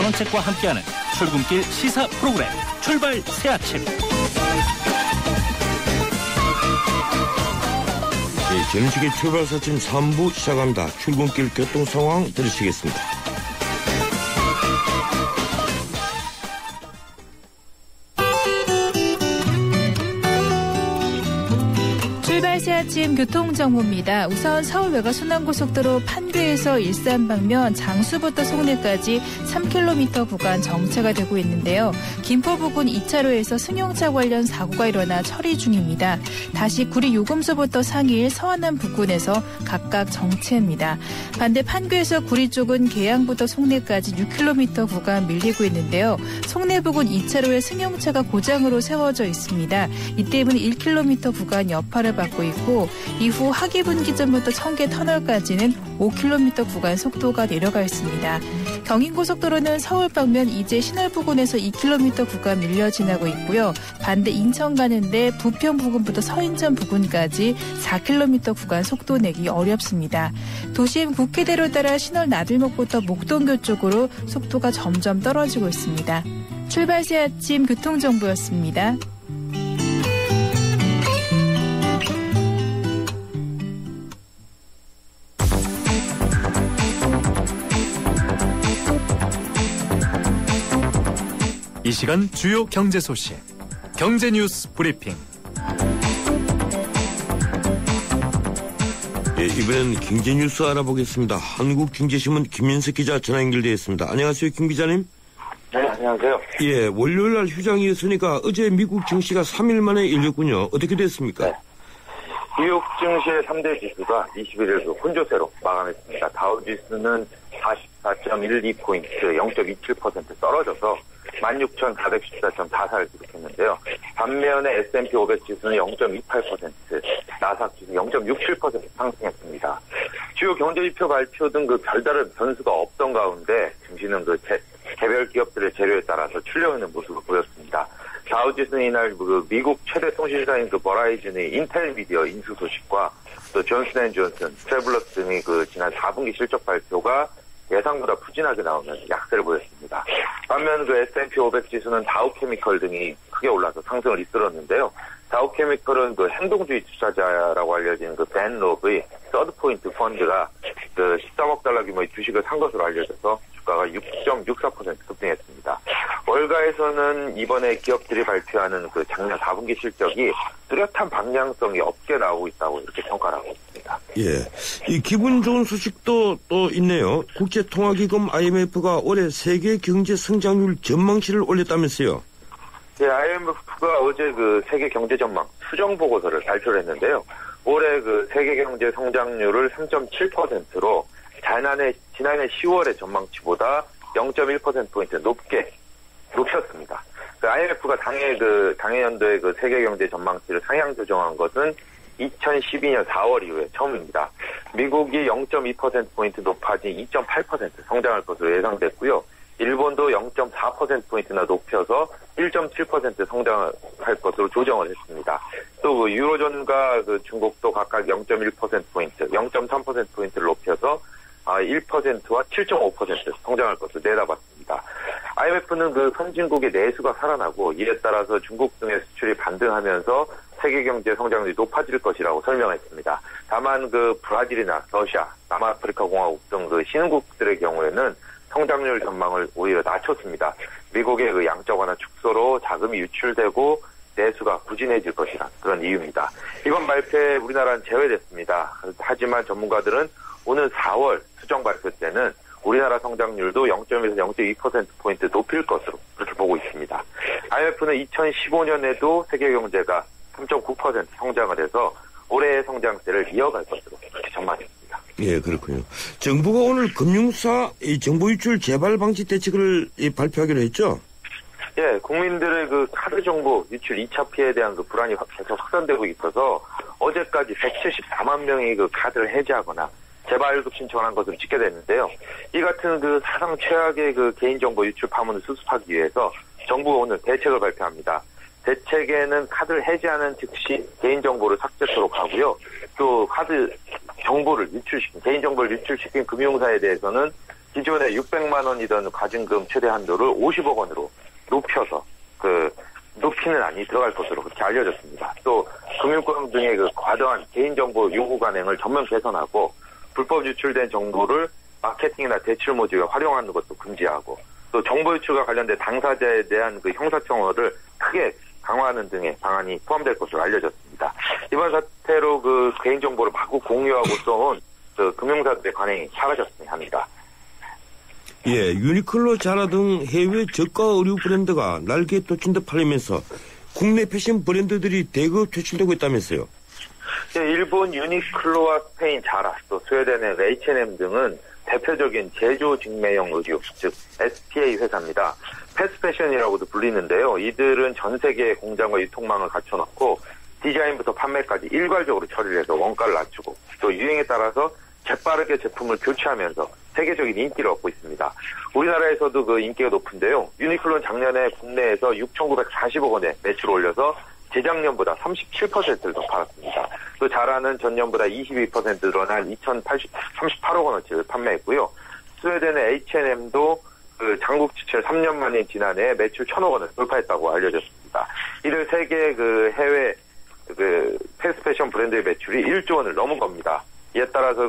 만원책과 함께하는 출근길 시사 프로그램 출발 새아침. 전식의 출발 새아침 3부 시작합니다. 출근길 교통 상황 들으시겠습니다. 출발 새아침 교통정보입니다. 우선 서울 외곽순환고속도로 판교에서 일산 방면 장수부터 송내까지 3km 구간 정체가 되고 있는데요. 김포 부근 2차로에서 승용차 관련 사고가 일어나 처리 중입니다. 다시 구리 요금소부터 상일 서안암 부근에서 각각 정체입니다. 반대 판교에서 구리 쪽은 계양부터 송내까지 6km 구간 밀리고 있는데요. 송내 부근 2차로에 승용차가 고장으로 세워져 있습니다. 이 때문에 1km 구간 여파를 받고 있고 이후 하기분기점부터 청계터널까지는 5km 구간 속도가 내려가 있습니다. 경인고속도로는 서울 방면 이제 신월 부근에서 2km 구간 밀려 지나고 있고요. 반대 인천 가는데 부평 부근부터 서인천 부근까지 4km 구간 속도 내기 어렵습니다. 도심 국회대로 따라 신월 나들목부터 목동교 쪽으로 속도가 점점 떨어지고 있습니다. 출발 새 아침 교통정보였습니다. 이 시간 주요 경제 소식, 경제 뉴스 브리핑. 이번엔 경제 뉴스 알아보겠습니다. 한국경제신문 김민석 기자 전화 연결되어 있습니다. 안녕하세요, 김 기자님. 네, 안녕하세요. 예, 월요일 날 휴장이었으니까 어제 미국 증시가 3일 만에 열렸군요. 어떻게 됐습니까? 네. 뉴욕 증시의 3대 지수가 21일 혼조세로 마감했습니다. 다우지수는 44.12포인트, 0.27% 떨어져서 16,414.44를 기록했는데요. 반면에 S&P 500 지수는 0.28%, 나스닥 지수 0.67% 상승했습니다. 주요 경제지표 발표 등 별다른 변수가 없던 가운데 증시는 개별 기업들의 재료에 따라서 출렁이는 모습을 보였습니다. 다우지수는 이날 미국 최대 통신사인 버라이즌의 인텔 미디어 인수 소식과 또 존슨앤존슨, 트래블러스 등의 지난 4분기 실적 발표가 예상보다 부진하게 나오면서 약세를 보였습니다. 반면 S&P 500 지수는 다우케미컬 등이 크게 올라서 상승을 이끌었는데요. 다우케미컬은 행동주의 투자자라고 알려진 벤 로브의 서드포인트 펀드가 13억 달러 규모의 주식을 산 것으로 알려져서 주가가 6.64% 급등했습니다. 월가에서는 이번에 기업들이 발표하는 작년 4분기 실적이 뚜렷한 방향성이 없게 나오고 있다고 이렇게 평가를 하고 있습니다. 예, 이 기분 좋은 소식도 또 있네요. 국제통화기금 IMF가 올해 세계 경제 성장률 전망치를 올렸다면서요? 네, IMF가 어제 세계 경제 전망 수정 보고서를 발표를 했는데요. 올해 세계 경제 성장률을 3.7%로 지난해 10월의 전망치보다 0.1%포인트 높였습니다. IMF가 당해 연도의 세계 경제 전망치를 상향 조정한 것은 2012년 4월 이후에 처음입니다. 미국이 0.2%포인트 높아진 2.8% 성장할 것으로 예상됐고요. 일본도 0.4%포인트나 높여서 1.7% 성장할 것으로 조정을 했습니다. 또 유로존과 중국도 각각 0.1%포인트, 0.3%포인트를 높여서 1%와 7.5% 성장할 것으로 내다봤습니다. IMF는 선진국의 내수가 살아나고 이에 따라서 중국 등의 수출이 반등하면서 세계 경제 성장률이 높아질 것이라고 설명했습니다. 다만 브라질이나 러시아, 남아프리카 공화국 등 신흥국들의 경우에는 성장률 전망을 오히려 낮췄습니다. 미국의 양적 완화 축소로 자금이 유출되고 내수가 부진해질 것이란 그런 이유입니다. 이번 발표에 우리나라는 제외됐습니다. 하지만 전문가들은 오늘 4월 수정 발표 때는 우리나라 성장률도 0.1에서 0.2%포인트 높일 것으로 그렇게 보고 있습니다. IMF는 2015년에도 세계 경제가 3.9% 성장을 해서 올해의 성장세를 이어갈 것으로 그렇게 전망했습니다. 예, 그렇군요. 정부가 오늘 금융사 정보 유출 재발 방지 대책을 발표하기로 했죠? 예, 국민들의 카드 정보 유출 2차 피해에 대한 불안이 계속 확산되고 있어서 어제까지 174만 명이 카드를 해지하거나 재발급 신청을 한 것으로 집계됐는데요. 이 같은 사상 최악의 개인정보 유출 파문을 수습하기 위해서 정부가 오늘 대책을 발표합니다. 대책에는 카드를 해지하는 즉시 개인정보를 삭제토록 하고요. 또 카드 정보를 개인정보를 유출시킨 금융사에 대해서는 기존에 600만 원이던 과징금 최대 한도를 50억 원으로 높여서 높이는 안이 들어갈 것으로 그렇게 알려졌습니다. 또 금융권 등의 과도한 개인정보 요구 관행을 전면 개선하고 불법 유출된 정보를 마케팅이나 대출 모집에 활용하는 것도 금지하고 또 정보 유출과 관련된 당사자에 대한 형사처벌을 크게 강화하는 등의 방안이 포함될 것으로 알려졌습니다. 이번 사태로 개인정보를 마구 공유하고 쏜 금융사들의 관행이 사라졌으면 합니다. 예, 유니클로, 자라 등 해외 저가 의류 브랜드가 날개에 돋친 듯 팔리면서 국내 패션 브랜드들이 대거 퇴출되고 있다면서요? 예, 일본 유니클로와 스페인 자라, 또 스웨덴의 H&M 등은 대표적인 제조 직매형 의류, 즉 SPA 회사입니다. 패스트패션이라고도 불리는데요. 이들은 전 세계의 공장과 유통망을 갖춰놓고 디자인부터 판매까지 일괄적으로 처리를 해서 원가를 낮추고 또 유행에 따라서 재빠르게 제품을 교체하면서 세계적인 인기를 얻고 있습니다. 우리나라에서도 인기가 높은데요. 유니클로는 작년에 국내에서 6,940억 원의 매출을 올려서 재작년보다 37%를 더 팔았습니다. 또 자라는 전년보다 22% 늘어난 2,038억 원어치를 판매했고요. 스웨덴의 H&M도 장국 지출 3년 만인 지난해 매출 1,000억 원을 돌파했다고 알려졌습니다. 이들 세계 해외 패스트패션 브랜드의 매출이 1조 원을 넘은 겁니다. 이에 따라서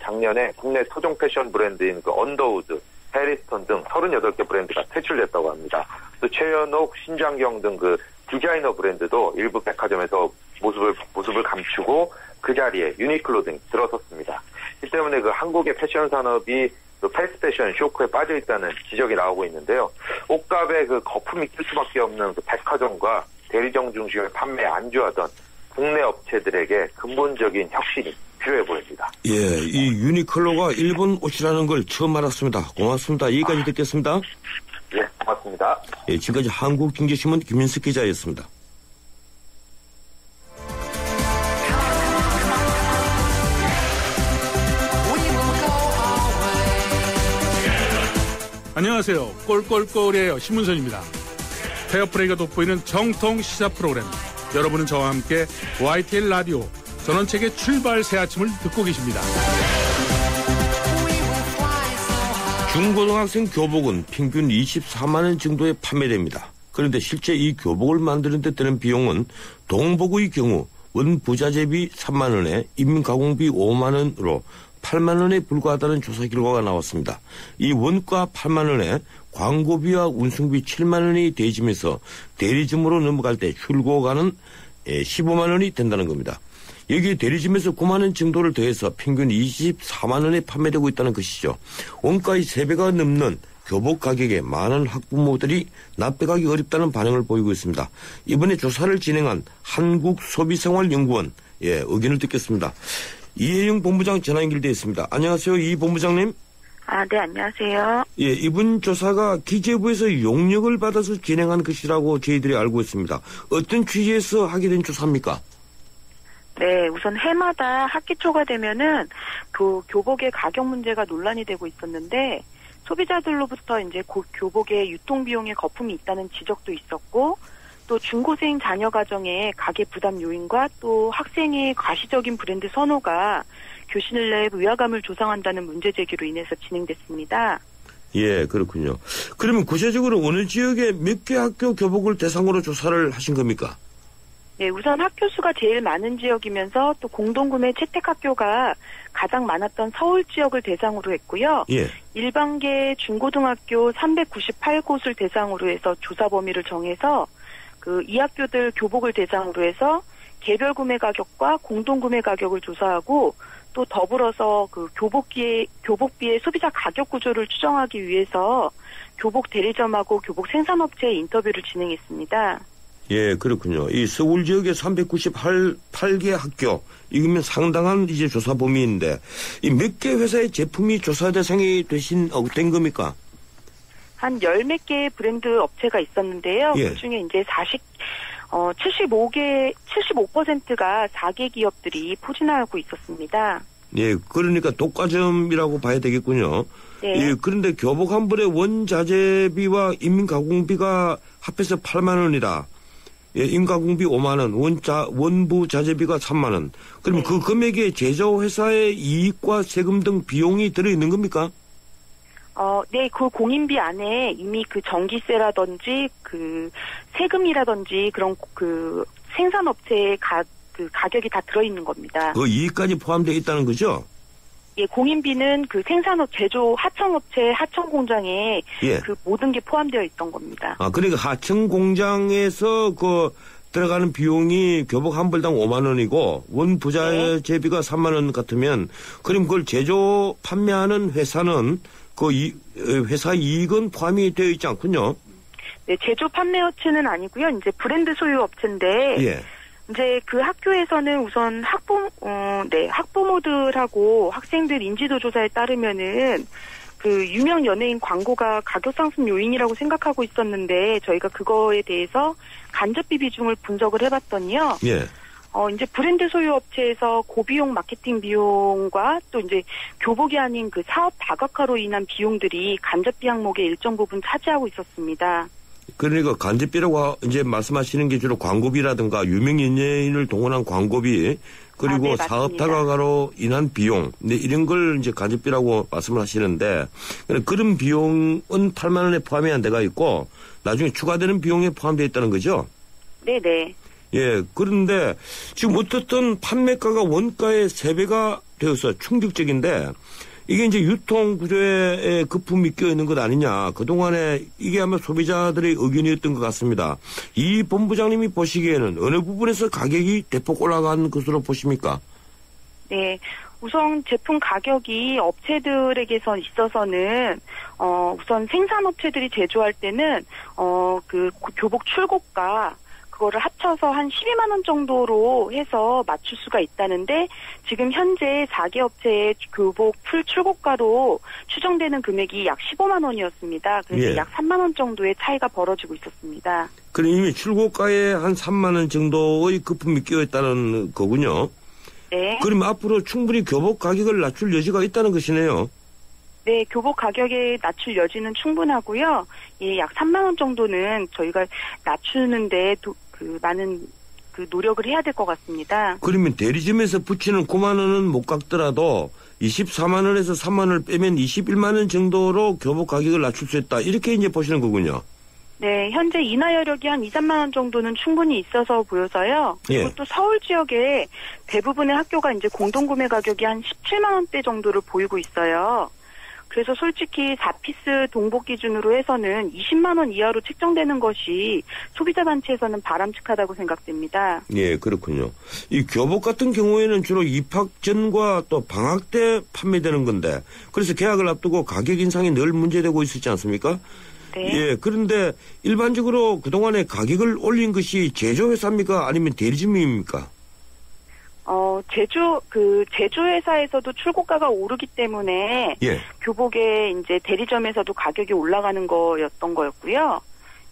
작년에 국내 소정 패션 브랜드인 언더우드, 해리스턴 등 38개 브랜드가 퇴출됐다고 합니다. 또 최연옥, 신장경 등 디자이너 브랜드도 일부 백화점에서 모습을 감추고 그 자리에 유니클로 등이 들어섰습니다. 이 때문에 한국의 패션 산업이 패스트패션 쇼크에 빠져 있다는 지적이 나오고 있는데요. 옷값에 거품이 낄 수밖에 없는 백화점과 대리점 중심의 판매에 안주하던 국내 업체들에게 근본적인 혁신이 필요해 보입니다. 예, 이 유니클로가 일본 옷이라는 걸 처음 알았습니다. 고맙습니다. 여기까지 듣겠습니다. 예, 고맙습니다. 예, 지금까지 한국경제신문 김민석 기자였습니다. 안녕하세요. 꼴꼴꼴의 신문선입니다. 페어플레이가 돋보이는 정통 시사 프로그램. 여러분은 저와 함께 YTN 라디오 전원책의 출발 새 아침을 듣고 계십니다. 중고등학생 교복은 평균 24만 원 정도에 판매됩니다. 그런데 실제 이 교복을 만드는 데 드는 비용은 동복의 경우 원부자재비 3만 원에 인민가공비 5만 원으로 8만 원에 불과하다는 조사 결과가 나왔습니다. 이 원가 8만 원에 광고비와 운송비 7만 원이 대지면서 대리점으로 넘어갈 때 출고가는 15만 원이 된다는 겁니다. 여기 대리점에서 9만 원 정도를 더해서 평균 24만 원에 판매되고 있다는 것이죠. 원가의 3배가 넘는 교복 가격에 많은 학부모들이 납득하기 어렵다는 반응을 보이고 있습니다. 이번에 조사를 진행한 한국소비생활연구원 의견을 듣겠습니다. 이혜영 본부장 전화 연결되어 있습니다. 안녕하세요, 이 본부장님. 네, 안녕하세요. 예, 이번 조사가 기재부에서 용역을 받아서 진행한 것이라고 저희들이 알고 있습니다. 어떤 취지에서 하게 된 조사입니까? 네, 우선 해마다 학기 초가 되면은 교복의 가격 문제가 논란이 되고 있었는데 소비자들로부터 이제 교복의 유통 비용에 거품이 있다는 지적도 있었고 또 중고생 자녀 가정의 가계 부담 요인과 또 학생의 과시적인 브랜드 선호가 교신을 내 위화감을 조성한다는 문제 제기로 인해서 진행됐습니다. 예, 그렇군요. 그러면 구체적으로 어느 지역에 몇 개 학교 교복을 대상으로 조사를 하신 겁니까? 네, 우선 학교 수가 제일 많은 지역이면서 또 공동구매 채택학교가 가장 많았던 서울 지역을 대상으로 했고요. 예. 일반계 중고등학교 398곳을 대상으로 해서 조사 범위를 정해서 이 학교들 교복을 대상으로 해서 개별 구매 가격과 공동 구매 가격을 조사하고 또 더불어서 교복비의 소비자 가격 구조를 추정하기 위해서 교복 대리점하고 교복 생산업체의 인터뷰를 진행했습니다. 예, 그렇군요. 이 서울 지역의 398개 학교, 이거면 상당한 이제 조사 범위인데, 이 몇 개 회사의 제품이 조사 대상이 된 겁니까? 한 10몇 개의 브랜드 업체가 있었는데요. 예. 그 중에 이제 75%가 4개 기업들이 포진하고 있었습니다. 예, 그러니까 독과점이라고 봐야 되겠군요. 네. 예, 그런데 교복 한 벌의 원자재비와 인민가공비가 합해서 8만 원이다. 예, 인가공비 5만 원, 원부 자재비가 3만 원. 그러면 그 금액에 제조회사의 이익과 세금 등 비용이 들어있는 겁니까? 네, 그 공인비 안에 이미 그 전기세라든지 그 세금이라든지 그런 그 생산업체의 그 가격이 다 들어있는 겁니다. 그 이익까지 포함되어 있다는 거죠? 예, 공인비는 그 생산업 제조 하청업체 하청 공장에 예. 그 모든 게 포함되어 있던 겁니다. 그러니까 하청 공장에서 그 들어가는 비용이 교복 한 벌당 5만 원이고 원 부자재비가 3만 원 같으면 그럼 그걸 제조 판매하는 회사는 그 회사 이익은 포함이 되어 있지 않군요. 네, 제조 판매 업체는 아니고요. 이제 브랜드 소유 업체인데 예. 이제 그 학교에서는 우선 학부모들하고 학생들 인지도 조사에 따르면은 그 유명 연예인 광고가 가격 상승 요인이라고 생각하고 있었는데 저희가 그거에 대해서 간접비 비중을 분석을 해봤더니요. 예. 이제 브랜드 소유 업체에서 고비용 마케팅 비용과 또 이제 교복이 아닌 그 사업 다각화로 인한 비용들이 간접비 항목의 일정 부분 차지하고 있었습니다. 그러니까 간접비라고 이제 말씀하시는 게 주로 광고비라든가 유명 연예인을 동원한 광고비 그리고 네, 사업 다각화로 인한 비용 네, 이런 걸 이제 간접비라고 말씀을 하시는데 그런 비용은 8만 원에 포함이 안 돼가 있고 나중에 추가되는 비용에 포함되어 있다는 거죠? 네네. 예, 그런데 지금 어떻든 판매가가 원가의 3배가 되어서 충격적인데 이게 이제 유통 구조에 거품이 껴있는 것 아니냐. 그동안에 이게 아마 소비자들의 의견이었던 것 같습니다. 이 본부장님이 보시기에는 어느 부분에서 가격이 대폭 올라간 것으로 보십니까? 네. 우선 제품 가격이 업체들에게서 있어서는 우선 생산업체들이 제조할 때는 그 교복 출고가 그거를 합쳐서 한 12만 원 정도로 해서 맞출 수가 있다는데 지금 현재 4개 업체의 교복 풀 출고가로 추정되는 금액이 약 15만 원이었습니다. 그래서 예. 약 3만 원 정도의 차이가 벌어지고 있었습니다. 그럼 이미 출고가에 한 3만 원 정도의 거품이 끼어있다는 거군요. 네. 그럼 앞으로 충분히 교복 가격을 낮출 여지가 있다는 것이네요. 네, 교복 가격의 낮출 여지는 충분하고요. 예, 약 3만 원 정도는 저희가 낮추는데 많은 그 노력을 해야 될 것 같습니다. 그러면 대리점에서 붙이는 9만 원은 못 깎더라도 24만 원에서 3만 원을 빼면 21만 원 정도로 교복 가격을 낮출 수 있다. 이렇게 이제 보시는 거군요. 네, 현재 인하 여력이 한 2, 3만 원 정도는 충분히 있어서 보여서요. 그리고 예. 또 서울 지역에 대부분의 학교가 이제 공동구매 가격이 한 17만 원대 정도를 보이고 있어요. 그래서 솔직히 4피스 동복 기준으로 해서는 20만 원 이하로 책정되는 것이 소비자 단체에서는 바람직하다고 생각됩니다. 예, 그렇군요. 이 교복 같은 경우에는 주로 입학 전과 또 방학 때 판매되는 건데 그래서 개학을 앞두고 가격 인상이 늘 문제되고 있었지 않습니까? 네. 예, 그런데 일반적으로 그동안에 가격을 올린 것이 제조회사입니까? 아니면 대리점입니까? 제조회사에서도 출고가가 오르기 때문에 예. 교복에 이제 대리점에서도 가격이 올라가는 거였던 거였고요.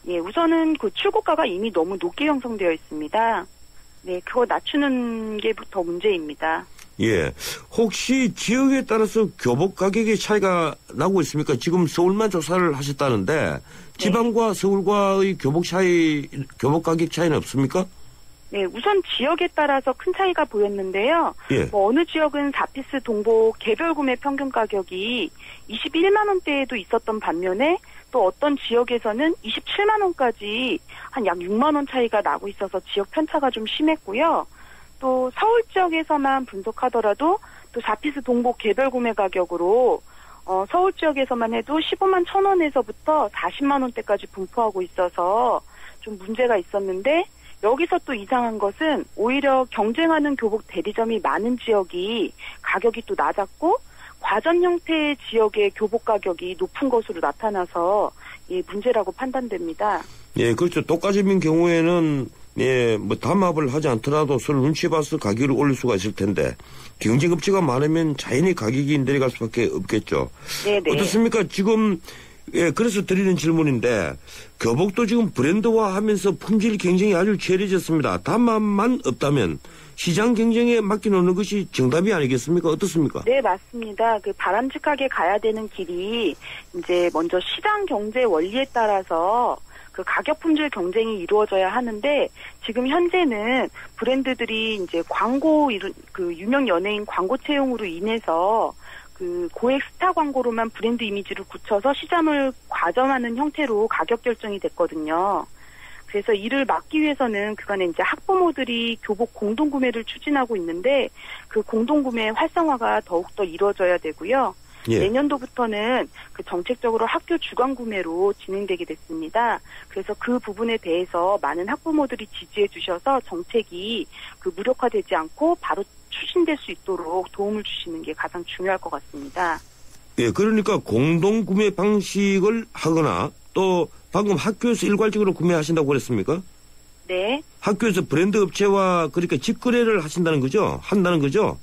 예, 우선은 그 출고가가 이미 너무 높게 형성되어 있습니다. 네, 그거 낮추는 게 더 문제입니다. 예. 혹시 지역에 따라서 교복 가격의 차이가 나고 있습니까? 지금 서울만 조사를 하셨다는데 지방과 서울과의 교복 가격 차이는 없습니까? 네, 우선 지역에 따라서 큰 차이가 보였는데요. 예. 어느 지역은 4피스 동복 개별 구매 평균 가격이 21만 원대에도 있었던 반면에 또 어떤 지역에서는 27만 원까지 한 약 6만 원 차이가 나고 있어서 지역 편차가 좀 심했고요. 또 서울 지역에서만 분석하더라도 또 4피스 동복 개별 구매 가격으로 서울 지역에서만 해도 15만 1,000원에서부터 40만 원대까지 분포하고 있어서 좀 문제가 있었는데 여기서 또 이상한 것은 오히려 경쟁하는 교복 대리점이 많은 지역이 가격이 또 낮았고 과전 형태의 지역의 교복 가격이 높은 것으로 나타나서 예, 문제라고 판단됩니다. 예, 그렇죠. 독과점인 경우에는 예, 뭐 담합을 하지 않더라도 서로 눈치 봐서 가격을 올릴 수가 있을 텐데 경쟁업체가 많으면 자연히 가격이 내려갈 수밖에 없겠죠. 네네. 어떻습니까? 지금 예, 그래서 드리는 질문인데 교복도 지금 브랜드화하면서 품질 경쟁이 아주 치열해졌습니다. 담합만 없다면 시장 경쟁에 맡겨놓는 것이 정답이 아니겠습니까? 어떻습니까? 네, 맞습니다. 그 바람직하게 가야 되는 길이 이제 먼저 시장 경제 원리에 따라서 그 가격 품질 경쟁이 이루어져야 하는데 지금 현재는 브랜드들이 이제 그 유명 연예인 광고 채용으로 인해서 그 고액 스타 광고로만 브랜드 이미지를 굳혀서 시장을 과점하는 형태로 가격 결정이 됐거든요. 그래서 이를 막기 위해서는 그간에 이제 학부모들이 교복 공동 구매를 추진하고 있는데 그 공동 구매 활성화가 더욱더 이루어져야 되고요. 예. 내년도부터는 그 정책적으로 학교 주관 구매로 진행되게 됐습니다. 그래서 그 부분에 대해서 많은 학부모들이 지지해 주셔서 정책이 그 무력화되지 않고 바로 추진될 수 있도록 도움을 주시는 게 가장 중요할 것 같습니다. 예, 그러니까 공동 구매 방식을 하거나 또 방금 학교에서 일괄적으로 구매하신다고 그랬습니까? 네. 학교에서 브랜드 업체와 그러니까 직거래를 하신다는 거죠? 한다는 거죠?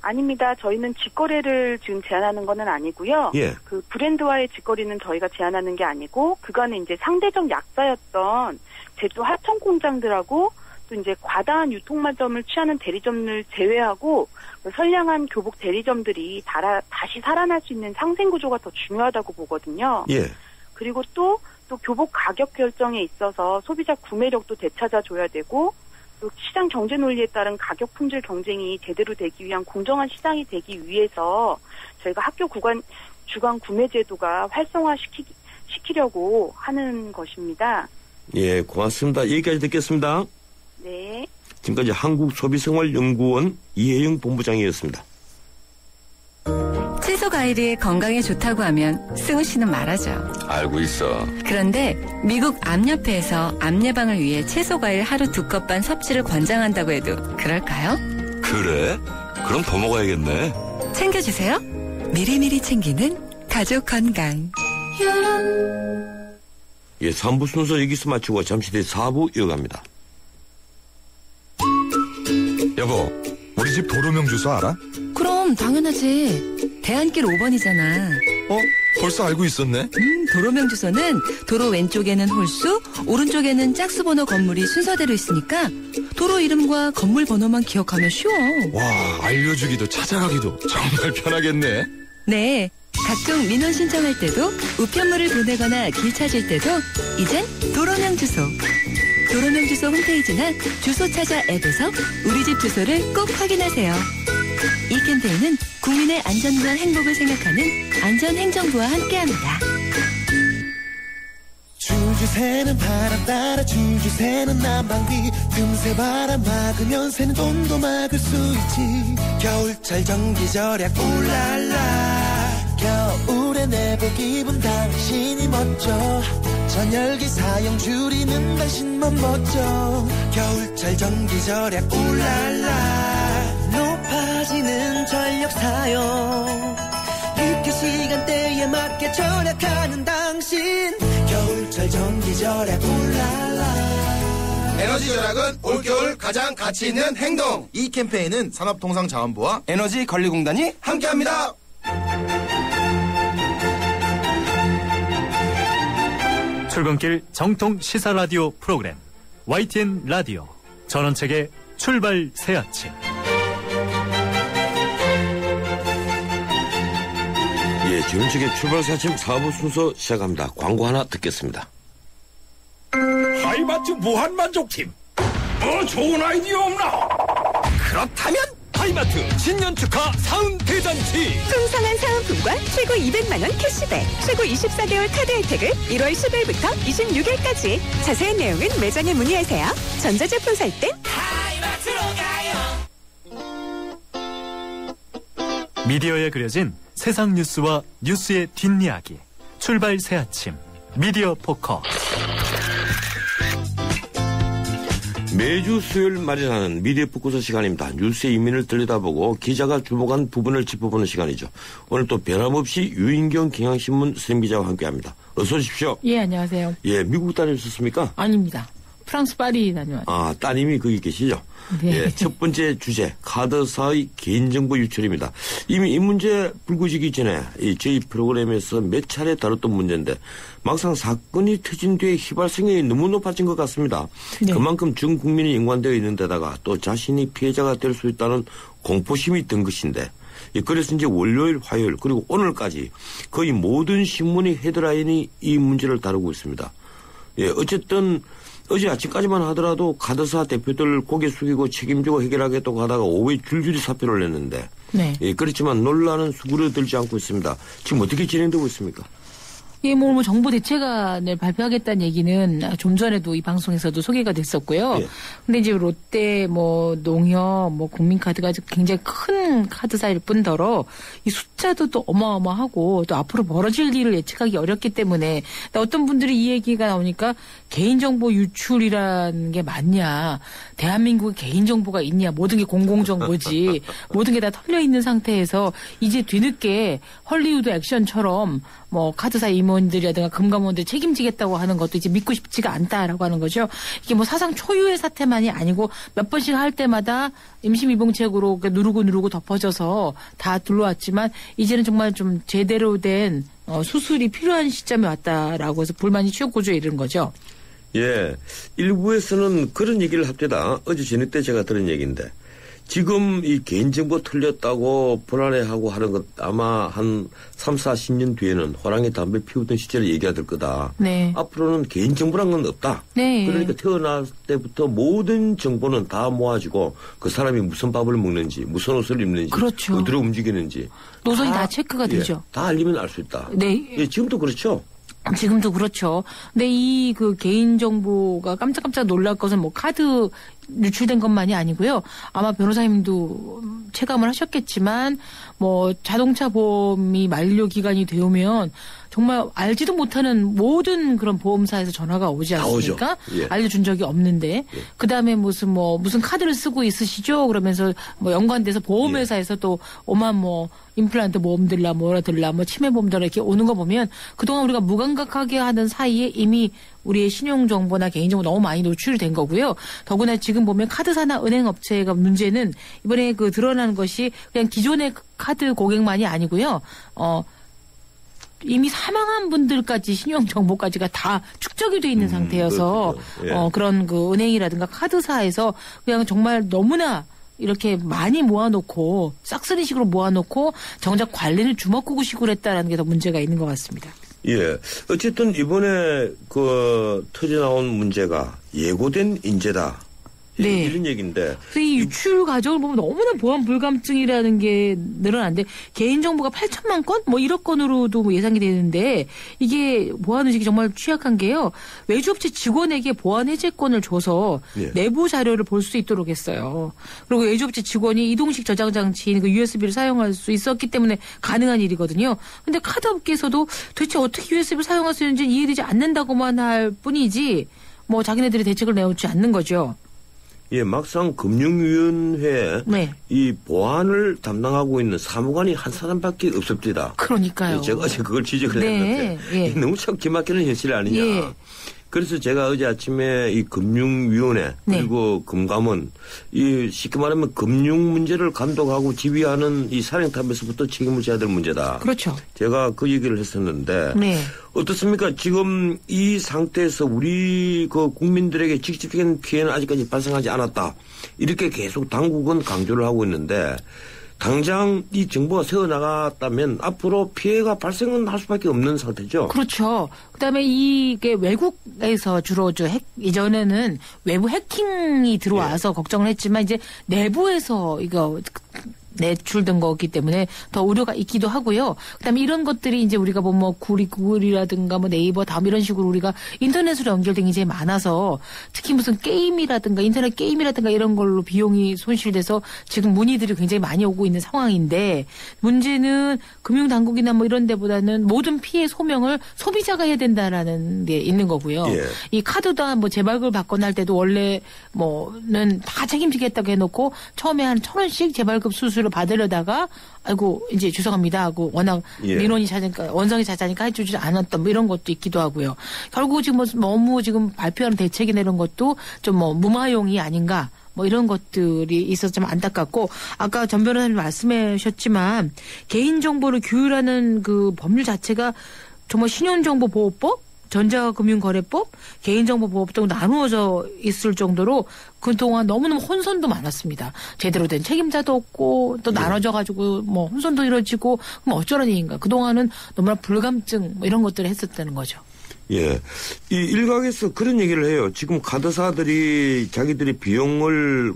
아닙니다. 저희는 직거래를 지금 제한하는 건 아니고요. 예. 그 브랜드와의 직거래는 저희가 제한하는 게 아니고 그간에 이제 상대적 약자였던 제조 하청 공장들하고 또 이제 과다한 유통마점을 취하는 대리점을 제외하고 선량한 교복 대리점들이 다시 살아날 수 있는 상생 구조가 더 중요하다고 보거든요. 예. 그리고 또 교복 가격 결정에 있어서 소비자 구매력도 되찾아줘야 되고 또 시장 경제 논리에 따른 가격 품질 경쟁이 제대로 되기 위한 공정한 시장이 되기 위해서 저희가 학교 주간 구매 제도가 활성화시키려고 하는 것입니다. 예, 고맙습니다. 여기까지 듣겠습니다. 네. 지금까지 한국소비생활연구원 이혜영 본부장이었습니다. 채소 과일이 건강에 좋다고 하면 승우 씨는 말하죠. 알고 있어. 그런데 미국 암협회에서 암 예방을 위해 채소 과일 하루 2컵 반 섭취를 권장한다고 해도 그럴까요? 그래? 그럼 더 먹어야겠네. 챙겨주세요. 미리미리 챙기는 가족 건강. 예, 3부 순서 여기서 마치고 잠시 뒤 4부 이어갑니다. 여보, 우리 집 도로명 주소 알아? 그럼 당연하지. 대안길 5번이잖아. 벌써 알고 있었네. 도로명 주소는 도로 왼쪽에는 홀수, 오른쪽에는 짝수 번호 건물이 순서대로 있으니까 도로 이름과 건물 번호만 기억하면 쉬워. 와, 알려주기도 찾아가기도 정말 편하겠네. 네. 각종 민원 신청할 때도 우편물을 보내거나 길 찾을 때도 이젠 도로명 주소. 도로명 주소 홈페이지나 주소 찾아 앱에서 우리 집 주소를 꼭 확인하세요. 이 캠페인은 국민의 안전과 행복을 생각하는 안전행정부와 함께합니다. 줄줄 새는 바람 따라 줄줄 새는 난방비 금세 바람 막으면 새는 돈도 막을 수 있지. 겨울철 전기 절약 울랄라 겨울에 내복 입은 당신이 멋져. 전열기 사용 줄이는 당신만 멋져. 겨울철 전기 절약 울랄라 높아지는 전력 사용 비교 시간대에 맞게 절약하는 당신. 겨울철 전기 절약 울랄라. 에너지 절약은 올겨울 가장 가치 있는 행동. 이 캠페인은 산업통상자원부와 에너지관리공단이 함께합니다. 출근길 정통 시사 라디오 프로그램 YTN 라디오 전원책의 출발 새아침. 예, 지금쪽의 출발 새아침 4부 순서 시작합니다. 광고 하나 듣겠습니다. 하이마트 무한만족팀, 뭐 좋은 아이디어 없나? 그렇다면 하이마트 신년 축하 사은 대잔치. 풍성한 사은품과 최고 200만원 캐시백, 최고 24개월 카드 혜택을 1월 10일부터 26일까지. 자세한 내용은 매장에 문의하세요. 전자제품 살 땐 하이마트로 가요. 미디어에 그려진 세상 뉴스와 뉴스의 뒷이야기. 출발 새아침 미디어 포커. 매주 수요일 마련하는 미디어 포커스 시간입니다. 뉴스의 이면을 들여다보고 기자가 주목한 부분을 짚어보는 시간이죠. 오늘 또 변함없이 유인경 경향신문 선임기자와 함께합니다. 어서 오십시오. 예, 안녕하세요. 예, 미국 다녀오셨습니까? 아닙니다. 프랑스 파리 다녀왔어요. 아, 따님이 거기 계시죠? 네. 예, 첫 번째 주제, 카드사의 개인정보 유출입니다. 이미 이 문제 불거지기 전에 저희 프로그램에서 몇 차례 다뤘던 문제인데 막상 사건이 터진 뒤에 휘발성이 너무 높아진 것 같습니다. 네. 그만큼 전 국민이 연관되어 있는 데다가 또 자신이 피해자가 될 수 있다는 공포심이 든 것인데, 그래서 이제 월요일, 화요일 그리고 오늘까지 거의 모든 신문의 헤드라인이 이 문제를 다루고 있습니다. 예, 어쨌든 어제 아침까지만 하더라도 카드사 대표들 고개 숙이고 책임지고 해결하겠다고 하다가 오후에 줄줄이 사표를 냈는데 네. 예, 그렇지만 논란은 수그러들지 않고 있습니다. 지금 어떻게 진행되고 있습니까? 예, 뭐 정부 대책안을 발표하겠다는 얘기는 좀 전에도 이 방송에서도 소개가 됐었고요. 예. 근데 이제 롯데, 뭐 농협, 뭐 국민카드가 굉장히 큰 카드사일 뿐더러 이 숫자도 또 어마어마하고 또 앞으로 벌어질 일을 예측하기 어렵기 때문에 어떤 분들이 이 얘기가 나오니까 개인정보 유출이라는 게 맞냐. 대한민국에 개인정보가 있냐. 모든 게 공공정보지. 모든 게 다 털려있는 상태에서 이제 뒤늦게 헐리우드 액션처럼 뭐 카드사 임원들이라든가 금감원들 책임지겠다고 하는 것도 이제 믿고 싶지가 않다라고 하는 거죠. 이게 뭐 사상 초유의 사태만이 아니고 몇 번씩 할 때마다 임시미봉책으로 누르고 덮어져서 다 둘러왔지만 이제는 정말 좀 제대로 된 수술이 필요한 시점에 왔다라고 해서 불만이 취업구조에 이른 거죠. 예, 일부에서는 그런 얘기를 합니다. 어제 저녁 때 제가 들은 얘기인데 지금 이 개인정보 틀렸다고 불안해하고 하는 것 아마 한 3, 40년 뒤에는 호랑이 담배 피우던 시절을 얘기하될 거다. 네. 앞으로는 개인정보란 건 없다. 네. 그러니까 태어날 때부터 모든 정보는 다 모아지고 그 사람이 무슨 밥을 먹는지 무슨 옷을 입는지 그렇죠. 어디로 움직이는지 노선이 다 체크가 되죠. 다 알리면 알 수 있다. 네. 예, 지금도 그렇죠. 지금도 그렇죠. 근데 이 그 개인정보가 깜짝깜짝 놀랄 것은 뭐 카드 유출된 것만이 아니고요. 아마 변호사님도 체감을 하셨겠지만 뭐 자동차 보험이 만료 기간이 되면 정말 알지도 못하는 모든 그런 보험사에서 전화가 오지 않습니까? 예. 알려준 적이 없는데 그다음에 무슨 카드를 쓰고 있으시죠? 그러면서 뭐 연관돼서 보험회사에서 또 오만 뭐 임플란트 보험들라 뭐라들라 뭐 치매보험들라 이렇게 오는 거 보면 그동안 우리가 무감각하게 하는 사이에 이미 우리의 신용정보나 개인정보 너무 많이 노출이 된 거고요. 더구나 지금 보면 카드사나 은행업체가 문제는 이번에 그 드러나는 것이 그냥 기존의 카드 고객만이 아니고요. 이미 사망한 분들까지 신용정보까지가 다 축적이 돼 있는 상태여서 예. 그런 그 은행이라든가 카드사에서 그냥 정말 너무나 이렇게 많이 모아놓고 싹쓸이식으로 모아놓고 정작 관리를 주먹구구식으로 했다라는 게 더 문제가 있는 것 같습니다. 예. 어쨌든 이번에 그 터져 나온 문제가 예고된 인재다. 네. 이런 얘기인데. 이 유출 과정을 보면 너무나 보안 불감증이라는 게 늘어나는데 개인정보가 8천만 건? 뭐 1억 건으로도 뭐 예상이 되는데 이게 보안의식이 정말 취약한 게요. 외주업체 직원에게 보안 해제권을 줘서 예. 내부 자료를 볼 수 있도록 했어요. 그리고 외주업체 직원이 이동식 저장 장치인 그 USB를 사용할 수 있었기 때문에 가능한 일이거든요. 근데 카드업계에서도 도대체 어떻게 USB를 사용할 수 있는지 이해되지 않는다고만 할 뿐이지 뭐 자기네들이 대책을 내놓지 않는 거죠. 예, 막상 금융위원회에 네. 이 보안을 담당하고 있는 사무관이 한 사람밖에 없습니다. 그러니까요. 예, 제가 어제 그걸 지적을 네. 했는데 예. 너무 참 기막히는 현실 아니냐. 예. 그래서 제가 어제 아침에 이 금융위원회 그리고 금감원 이 쉽게 말하면 금융 문제를 감독하고 지휘하는 이 사령탑에서부터 책임을 져야 될 문제다. 그렇죠. 제가 그 얘기를 했었는데 네. 어떻습니까? 지금 이 상태에서 우리 그 국민들에게 직접적인 피해는 아직까지 발생하지 않았다. 이렇게 계속 당국은 강조를 하고 있는데 당장 이 정보가 새어나갔다면 앞으로 피해가 발생은 할 수밖에 없는 상태죠. 그렇죠. 그다음에 이게 외국에서 주로 이전에는 외부 해킹이 들어와서 걱정을 했지만 이제 내부에서 이거 내출된 거기 때문에 더 우려가 있기도 하고요. 그다음에 이런 것들이 이제 우리가 뭐 구글이라든가 뭐 네이버 다음 이런 식으로 우리가 인터넷으로 연결된 게 이제 많아서 특히 무슨 게임이라든가 인터넷 게임이라든가 이런 걸로 비용이 손실돼서 지금 문의들이 굉장히 많이 오고 있는 상황인데 문제는 금융당국이나 뭐 이런 데보다는 모든 피해 소명을 소비자가 해야 된다라는 게 있는 거고요. 예. 이 카드다 뭐 재발급을 받거나 할 때도 원래 뭐는 다 책임지겠다고 해놓고 처음에 한 1,000원씩 재발급 수수료 받으려다가 아이고 이제 죄송합니다 하고 워낙 예. 민원이 잦으니까 원성이 잦으니까 해주지 않았던 뭐 이런 것도 있기도 하고요. 결국 지금 뭐 너무 지금 발표하는 대책이나 이런 것도 좀 뭐 무마용이 아닌가 뭐 이런 것들이 있어서 좀 안타깝고 아까 전 변호사님 말씀하셨지만 개인정보를 규율하는 그 법률 자체가 정말 신용정보보호법 전자금융거래법, 개인정보보호법 등 나누어져 있을 정도로 그동안 너무너무 혼선도 많았습니다. 제대로 된 책임자도 없고 또 나눠져가지고 뭐 혼선도 이루어지고 그럼 어쩌라는 얘기인가. 그동안은 너무나 불감증 뭐 이런 것들을 했었다는 거죠. 예. 이 일각에서 그런 얘기를 해요. 지금 카드사들이 자기들이 비용을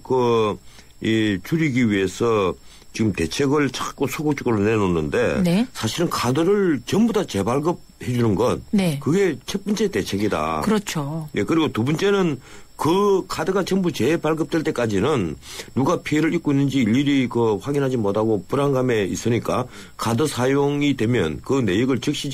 줄이기 위해서 지금 대책을 자꾸 소극적으로 내놓는데 네. 사실은 카드를 전부 다 재발급해 주는 것 네. 그게 첫 번째 대책이다. 그렇죠. 예, 그리고 두 번째는 그 카드가 전부 재발급될 때까지는 누가 피해를 입고 있는지 일일이 확인하지 못하고 불안감에 있으니까 카드 사용이 되면 그 내역을 즉시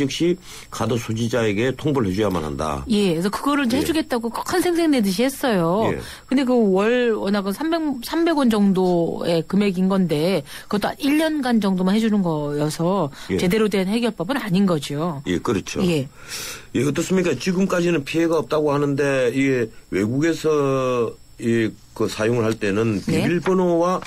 카드 소지자에게 통보를 해줘야만 한다. 예, 그래서 그거를 이제 해주겠다고 큰 생색 내듯이 했어요. 예. 근데 그 월 워낙은 300원 정도의 금액인 건데 그것도 1년간 정도만 해주는 거여서 예. 제대로 된 해결법은 아닌 거죠. 예, 그렇죠. 예. 예, 어떻습니까? 지금까지는 피해가 없다고 하는데 이게 외국에서 그 사용을 할 때는 네. 비밀번호가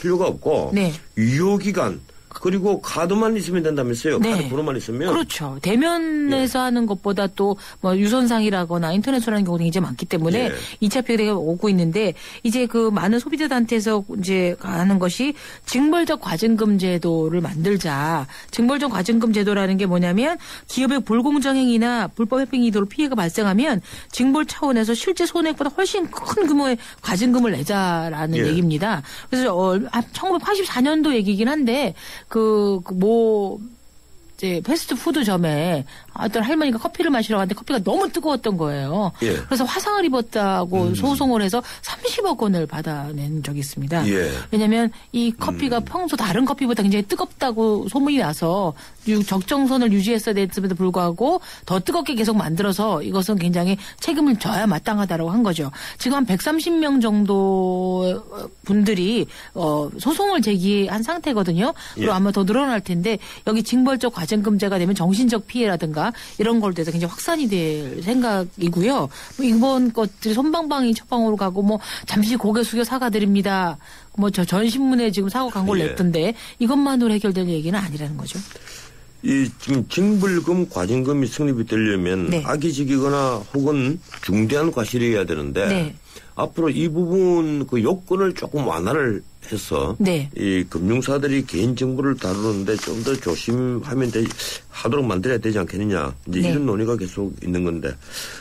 필요가 없고 네. 유효기간 그리고 카드만 있으면 된다면서요. 네. 카드 번호만 있으면. 그렇죠. 대면에서 하는 것보다 또 뭐 유선상이라거나 인터넷으로 하는 경우도 굉장히 많기 때문에 예. 2차 피해가 오고 있는데 이제 그 많은 소비자단체에서 이제 하는 것이 징벌적 과징금 제도를 만들자. 징벌적 과징금 제도라는 게 뭐냐면 기업의 불공정 행위나 불법 협행 의도로 피해가 발생하면 징벌 차원에서 실제 손해액보다 훨씬 큰 규모의 과징금을 내자라는 예. 얘기입니다. 그래서 1984년도 얘기긴 한데 이제 패스트푸드점에 어떤 할머니가 커피를 마시러 갔는데 커피가 너무 뜨거웠던 거예요. 예. 그래서 화상을 입었다고 소송을 해서 30억 원을 받아낸 적이 있습니다. 예. 왜냐하면 이 커피가 평소 다른 커피보다 굉장히 뜨겁다고 소문이 나서 적정선을 유지했어야 됐음에도 불구하고 더 뜨겁게 계속 만들어서 이것은 굉장히 책임을 져야 마땅하다라고 한 거죠. 지금 한 130명 정도 분들이 소송을 제기한 상태거든요. 그리고 예. 아마 더 늘어날 텐데 여기 징벌적 과징금제가 되면 정신적 피해라든가 이런 걸로 돼서 굉장히 확산이 될 생각이고요. 뭐 이번 것들이 손방망이 첫방으로 가고 뭐 잠시 고개 숙여 사과드립니다. 뭐 전 신문에 지금 사과 광고를 예. 냈던데 이것만으로 해결될 얘기는 아니라는 거죠. 이 지금 징벌금 과징금이 성립이 되려면 네. 악의적이거나 혹은 중대한 과실이어야 되는데 네. 앞으로 이 부분 그 요건을 조금 완화를 해서 네. 이 금융사들이 개인 정보를 다루는데 좀 더 조심하면 하도록 만들어야 되지 않겠느냐 이제 네. 이런 논의가 계속 있는 건데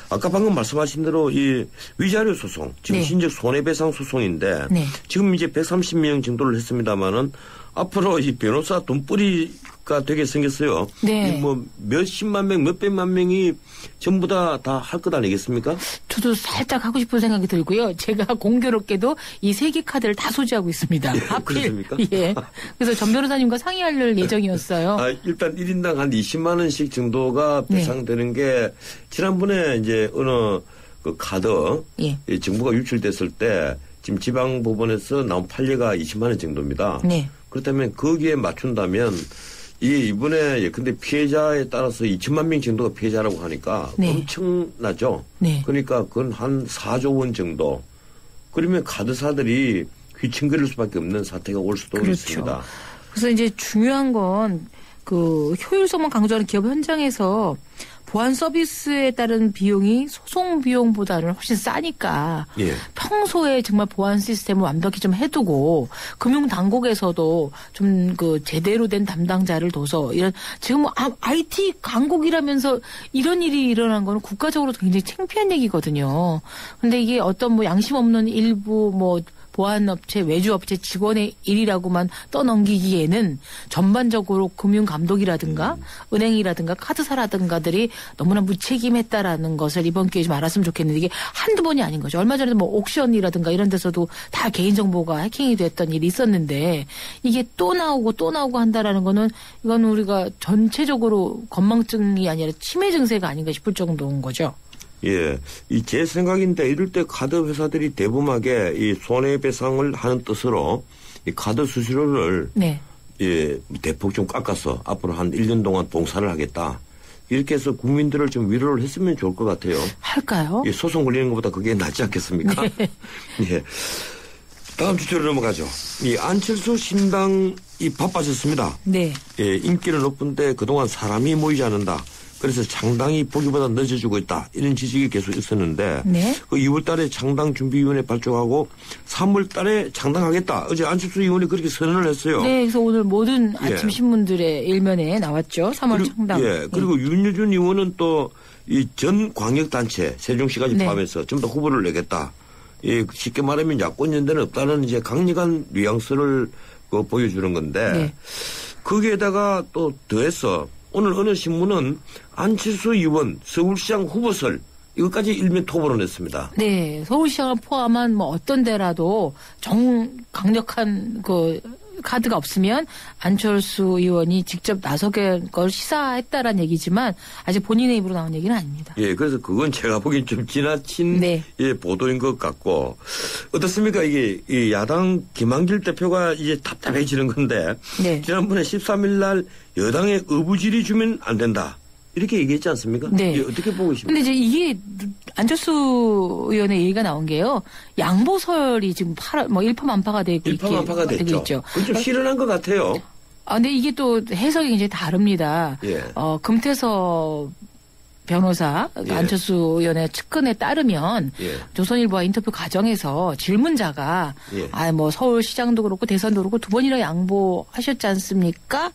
아까 방금 말씀하신 대로 이 위자료 소송 정신적 손해배상 소송인데 네. 지금 이제 130명 정도를 했습니다마는 앞으로 이 변호사 돈벌이가 되게 생겼어요. 네. 뭐 몇십만 명, 몇백만 명이 전부 다 할 것 아니겠습니까? 저도 살짝 하고 싶은 생각이 들고요. 제가 공교롭게도 이 세 개 카드를 다 소지하고 있습니다. 하필. 그렇습니까? 예. 그래서 전 변호사님과 상의할 예정이었어요. 일단 1인당 한 20만 원씩 정도가 배상되는 게 지난번에 이제 어느 그 카드 예. 이 정보가 유출됐을 때 지금 지방법원에서 나온 판례가 20만 원 정도입니다. 네. 그렇다면 거기에 맞춘다면 이게 이번에 근데 피해자에 따라서 2천만 명 정도가 피해자라고 하니까 네. 엄청나죠. 네. 그러니까 그건 한 4조 원 정도. 그러면 카드사들이 휘청거릴 수밖에 없는 사태가 올 수도 그렇죠. 있습니다. 그래서 이제 중요한 건 그 효율성만 강조하는 기업 현장에서 보안 서비스에 따른 비용이 소송 비용보다는 훨씬 싸니까 예. 평소에 정말 보안 시스템을 완벽히 좀 해두고 금융 당국에서도 좀 그 제대로 된 담당자를 둬서 이런 지금 IT 강국이라면서 이런 일이 일어난 거는 국가적으로도 굉장히 창피한 얘기거든요. 근데 이게 어떤 뭐 양심 없는 일부 뭐 보안업체, 외주업체 직원의 일이라고만 떠넘기기에는 전반적으로 금융감독이라든가 은행이라든가 카드사라든가들이 너무나 무책임했다라는 것을 이번 기회에 좀 알았으면 좋겠는데 이게 한두 번이 아닌 거죠. 얼마 전에도 뭐 옥션이라든가 이런 데서도 다 개인정보가 해킹이 됐던 일이 있었는데 이게 또 나오고 한다라는 거는 이건 우리가 전체적으로 건망증이 아니라 치매 증세가 아닌가 싶을 정도인 거죠. 예, 제 생각인데 이럴 때 카드 회사들이 대범하게 이 손해배상을 하는 뜻으로 이 카드 수수료를 네. 예, 대폭 좀 깎아서 앞으로 한 1년 동안 봉사를 하겠다. 이렇게 해서 국민들을 좀 위로를 했으면 좋을 것 같아요. 할까요? 예, 소송 걸리는 것보다 그게 낫지 않겠습니까? 네. 예. 다음 주제로 넘어가죠. 이 안철수 신당이 바빠졌습니다. 네. 예, 인기는 높은데 그동안 사람이 모이지 않는다. 그래서 창당이 보기보다 늦어지고 있다. 이런 지적이 계속 있었는데 네. 그 2월 달에 창당 준비위원회 발족하고 3월 달에 창당하겠다. 어제 안철수 의원이 그렇게 선언을 했어요. 네. 그래서 오늘 모든 예. 아침 신문들의 일면에 나왔죠. 3월 창당. 예. 그리고 윤여준 의원은 또 이 전 광역단체 세종시까지 네. 포함해서 좀 더 후보를 내겠다. 예, 쉽게 말하면 야권연대는 없다는 이제 강력한 뉘앙스를 그거 보여주는 건데 네. 거기에다가 또 더해서 오늘 어느 신문은 안철수 의원 서울시장 후보설 이것까지 일면 토벌을 했습니다. 네, 서울시장을 포함한 뭐 어떤 데라도 강력한 그 카드가 없으면 안철수 의원이 직접 나서게 걸 시사했다라는 얘기지만 아직 본인의 입으로 나온 얘기는 아닙니다. 예, 그래서 그건 제가 보기엔 좀 지나친 네. 예, 보도인 것 같고 어떻습니까? 이게 이 야당 김한길 대표가 이제 답답해지는 건데 네. 지난번에 13일 날 여당에 어부질이 주면 안 된다. 이렇게 얘기했지 않습니까? 네. 예, 어떻게 보고 계십니까? 근데 이제 이게 안철수 의원의 얘기가 나온 게요. 양보설이 지금 일파만파가 되고 일파만파가 됐죠. 있죠. 그건 좀 실현한 것 같아요. 근데 이게 또 해석이 굉장히 다릅니다. 예. 금태섭 변호사 예. 안철수 의원의 측근에 따르면 예. 조선일보와 인터뷰 과정에서 질문자가 예. 서울시장도 그렇고 대선도 그렇고 두 번이나 양보하셨지 않습니까?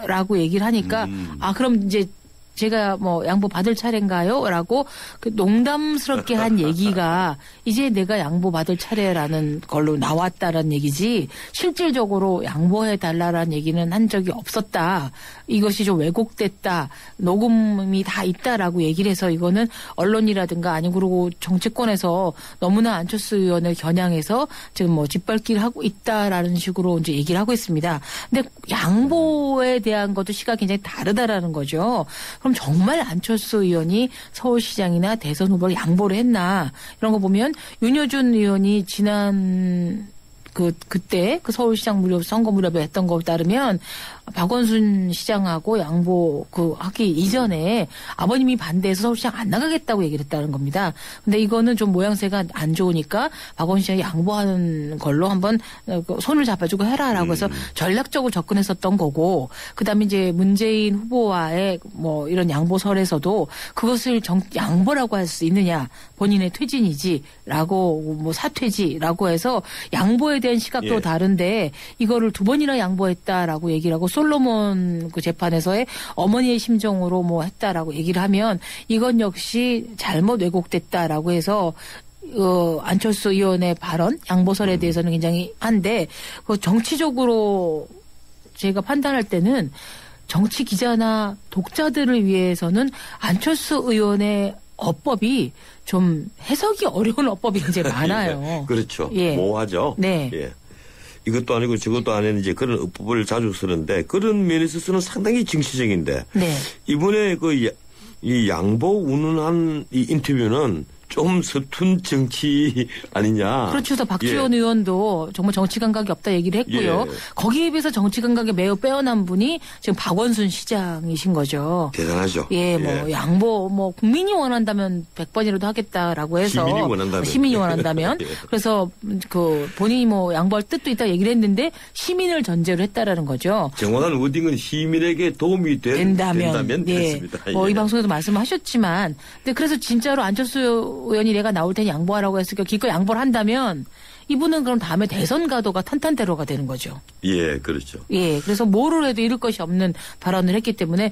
라고 얘기를 하니까 그럼 이제 제가 양보 받을 차례인가요? 라고 그 농담스럽게 한 얘기가 이제 내가 양보 받을 차례라는 걸로 나왔다라는 얘기지 실질적으로 양보해 달라라는 얘기는 한 적이 없었다. 이것이 좀 왜곡됐다. 녹음이 다 있다라고 얘기를 해서 이거는 언론이라든가 아니고 그리고 정치권에서 너무나 안철수 의원을 겨냥해서 지금 짓밟기를 하고 있다라는 식으로 이제 얘기를 하고 있습니다. 근데 양보에 대한 것도 시각이 굉장히 다르다라는 거죠. 그럼 정말 안철수 의원이 서울시장이나 대선 후보를 양보를 했나 이런 거 보면 윤여준 의원이 지난 그때 서울시장 선거 무렵에 했던 거 따르면 박원순 시장하고 양보 하기 이전에 아버님이 반대해서 서울시장 안 나가겠다고 얘기를 했다는 겁니다. 근데 이거는 좀 모양새가 안 좋으니까 박원순 시장이 양보하는 걸로 한번 손을 잡아주고 해라라고 해서 전략적으로 접근했었던 거고 그다음에 이제 문재인 후보와의 이런 양보설에서도 그것을 양보라고 할 수 있느냐 본인의 퇴진이지라고 사퇴지라고 해서 양보에 대한 시각도 예. 다른데 이거를 두 번이나 양보했다라고 얘기를 하고 솔로몬 재판에서의 어머니의 심정으로 했다라고 얘기를 하면 이건 역시 잘못 왜곡됐다라고 해서 안철수 의원의 발언 양보설에 대해서는 굉장히 한데 정치적으로 제가 판단할 때는 정치 기자나 독자들을 위해서는 안철수 의원의 어법이 좀 해석이 어려운 어법이 굉장히 많아요. 그렇죠. 예. 모호하죠. 네. 예. 이것도 아니고 저것도 아닌 이제 그런 어법을 자주 쓰는데 그런 면에서 쓰는 상당히 정치적인데 네. 이번에 이 양보 운운한 이 인터뷰는 좀 서툰 정치 아니냐. 그렇죠. 그래서 박지원 의원도 정말 정치 감각이 없다 얘기를 했고요. 예. 거기에 비해서 정치 감각이 매우 빼어난 분이 지금 박원순 시장이신 거죠. 대단하죠. 예, 양보, 국민이 원한다면 100번이라도 하겠다라고 해서. 시민이 원한다면. 예. 그래서 본인이 양보할 뜻도 있다 얘기를 했는데 시민을 전제로 했다라는 거죠. 정확한 워딩은 시민에게 도움이 된다면 예. 됐습니다. 이 방송에도 말씀하셨지만. 근데 그래서 진짜로 안철수 의원이 내가 나올 테니 양보하라고 했으니까 기껏 양보를 한다면 이분은 그럼 다음에 대선 가도가 탄탄대로가 되는 거죠. 예, 그렇죠. 예, 그래서 뭐를 해도 잃을 것이 없는 발언을 했기 때문에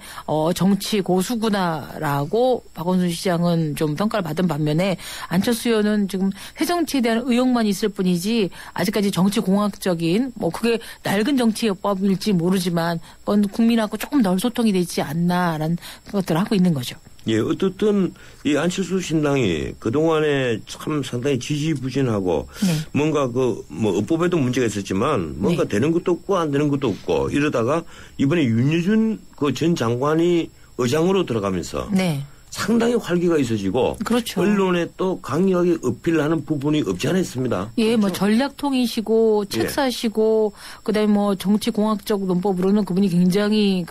정치 고수구나라고 박원순 시장은 좀 평가를 받은 반면에 안철수 의원은 지금 새정치에 대한 의욕만 있을 뿐이지 아직까지 정치 공학적인 그게 낡은 정치법일지 모르지만 그건 국민하고 조금 덜 소통이 되지 않나라는 것들을 하고 있는 거죠. 예, 어떻든 이 안철수 신당이 그동안에 참 상당히 지지부진하고 네. 뭔가 업법에도 문제가 있었지만 뭔가 네. 되는 것도 없고 안 되는 것도 없고 이러다가 이번에 윤여준 전 장관이 의장으로 들어가면서 네. 상당히 활기가 있어지고 그렇죠. 언론에 또 강력하게 어필하는 부분이 없지 않아 있습니다. 예, 그렇죠? 전략통이시고 책 사시고 그다음에 정치공학적 논법으로는 그분이 굉장히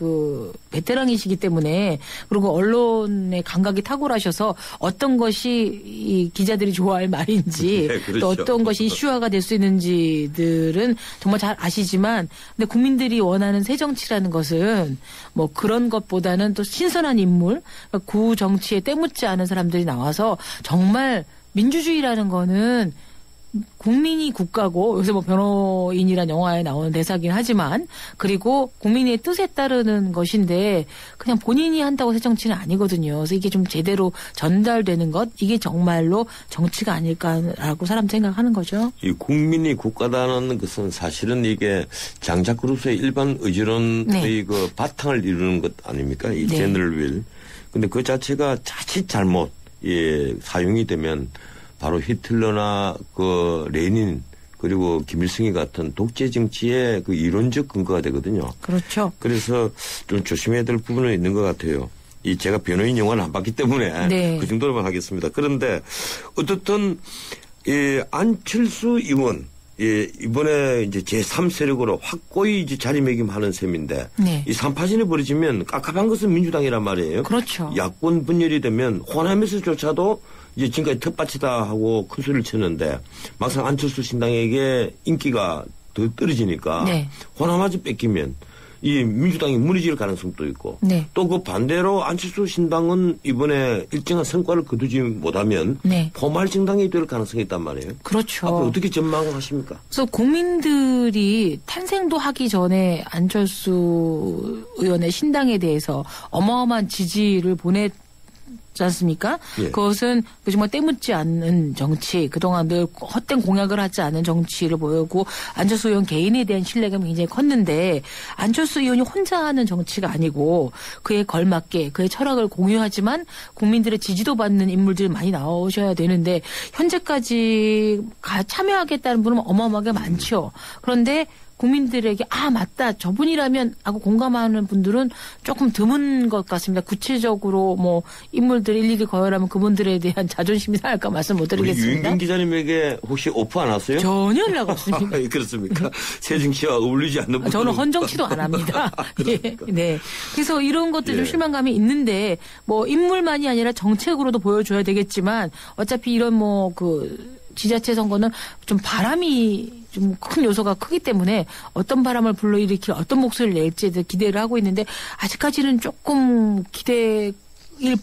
베테랑이시기 때문에 그리고 언론의 감각이 탁월하셔서 어떤 것이 이 기자들이 좋아할 말인지 네, 그렇죠. 또 어떤 것이 이슈화가 될 수 있는지들은 정말 잘 아시지만 근데 국민들이 원하는 새 정치라는 것은 그런 것보다는 또 신선한 인물 정치에 때묻지 않은 사람들이 나와서 정말 민주주의라는 거는 국민이 국가고 요새 뭐 변호인이란 영화에 나오는 대사긴 하지만 그리고 국민의 뜻에 따르는 것인데 그냥 본인이 한다고 새 정치는 아니거든요. 그래서 이게 좀 제대로 전달되는 것 이게 정말로 정치가 아닐까라고 사람 생각하는 거죠. 이 국민이 국가다는 것은 사실은 이게 장자그룹의 일반 의지론의 그 바탕을 이루는 것 아닙니까? 이 제너럴윌. 근데 그 자체가 자칫 잘못 사용이 되면 바로 히틀러나 그 레닌 그리고 김일성이 같은 독재 정치의 그 이론적 근거가 되거든요. 그렇죠. 그래서 좀 조심해야 될 부분은 있는 것 같아요. 이 제가 변호인 영화는 안 봤기 때문에 그 정도로만 하겠습니다. 그런데 어떻든 이 안철수 의원 이번에 이제 제3세력으로 확고히 이제 자리매김하는 셈인데 이 3파전이 벌어지면 깝깝한 것은 민주당이란 말이에요. 그렇죠. 야권 분열이 되면 호남에서조차도 이제 지금까지 텃밭이다 하고 큰 소리를 쳤는데 막상 안철수 신당에게 인기가 더 떨어지니까 호남아지 뺏기면 이 민주당이 무너질 가능성도 있고 또 그 반대로 안철수 신당은 이번에 일정한 성과를 거두지 못하면 포말 정당이 될 가능성이 있단 말이에요. 그렇죠. 앞으로 어떻게 전망을 하십니까? 그래서 국민들이 탄생도 하기 전에 안철수 의원의 신당에 대해서 어마어마한 지지를 보냈지 않습니까? 그것은 정말 때묻지 않는 정치, 그동안 늘 헛된 공약을 하지 않은 정치를 보이고 안철수 의원 개인에 대한 신뢰감이 굉장히 컸는데 안철수 의원이 혼자 하는 정치가 아니고 그에 걸맞게 그의 철학을 공유하지만 국민들의 지지도 받는 인물들이 많이 나오셔야 되는데 현재까지 참여하겠다는 분은 어마어마하게 많죠. 그런데 국민들에게 맞다 저분이라면 하고 공감하는 분들은 조금 드문 것 같습니다. 구체적으로 뭐 인물들 일일이 거열하면 그분들에 대한 자존심이 상할까 말씀 못 드리겠습니다. 유인경 기자님에게 혹시 오프 안 왔어요? 전혀 연락 없습니다. 그렇습니까? 새 정치와 어울리지 않는 분들. 저는 헌정치도 안 합니다. 네. 그래서 이런 것들 좀 실망감이 있는데 뭐 인물만이 아니라 정책으로도 보여줘야 되겠지만 어차피 이런 뭐 그 지자체 선거는 좀 바람이 좀 큰 요소가 크기 때문에 어떤 바람을 불러일으킬 어떤 목소리를 낼지에 대해 기대를 하고 있는데 아직까지는 조금 기대일